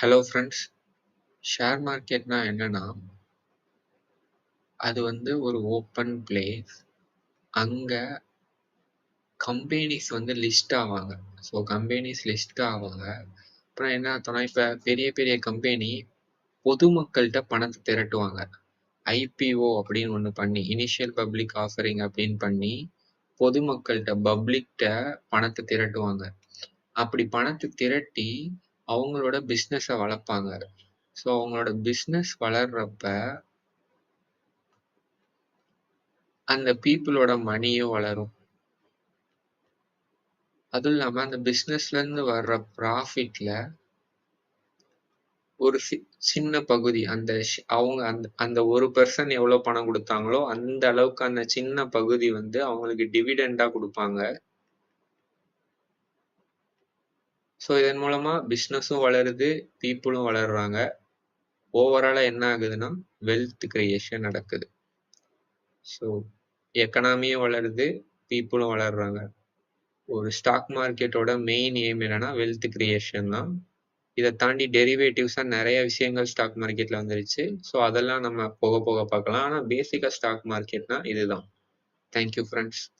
Hello friends. Share மார்க்கெட்னா என்னன்னா, அது ஒரு ஓப்பன் பிளேஸ். அங்க கம்பெனிஸ் லிஸ்ட் ஆவாங்க. ஸோ கம்பெனிஸ் லிஸ்ட் ஆவாங்க. அப்புறம் என்ன அர்த்தம்னா, இப்ப பெரிய பெரிய கம்பெனி பொதுமக்கள்கிட்ட பணத்தை திரட்டுவாங்க. ஐபிஓ அப்படின்னு ஒண்ணு பண்ணி, இனிஷியல் பப்ளிக் ஆஃபரிங் அப்படின்னு பண்ணி பொதுமக்கள்கிட்ட பப்ளிக்ட பணத்தை திரட்டுவாங்க. அப்படி பணத்தை திரட்டி அவங்களோட பிஸ்னஸை வளர்ப்பாங்க. ஸோ அவங்களோட பிஸ்னஸ் வளர்றப்ப அந்த பீப்புளோட மணியும் வளரும். அதுவும் இல்லாம அந்த பிஸ்னஸ்ல இருந்து வர்ற ப்ராஃபிட்ல ஒரு சின்ன பகுதி அவங்க அந்த ஒரு பர்சன் எவ்வளவு பணம் கொடுத்தாங்களோ அந்த அளவுக்கு அந்த சின்ன பகுதி அவங்களுக்கு டிவிடெண்டா கொடுப்பாங்க. ஸோ இதன் மூலமா பிஸ்னஸும் வளருது, பீப்புளும் வளர்றாங்க. ஓவராலா என்ன ஆகுதுன்னா வெல்த் கிரியேஷன் நடக்குது. ஸோ எக்கனாமியும் வளருது, பீப்புளும் வளர்றாங்க. ஒரு ஸ்டாக் மார்க்கெட்டோட மெயின் எய்ம் என்னன்னா வெல்த் கிரியேஷன் தான். இதை தாண்டி டெரிவேட்டிவ்ஸா நிறைய விஷயங்கள் ஸ்டாக் மார்க்கெட்ல வந்துருச்சு. ஸோ அதெல்லாம் நம்ம போக போக பார்க்கலாம். ஆனா பேசிக்கா ஸ்டாக் மார்க்கெட்னா இதுதான். Thank you friends.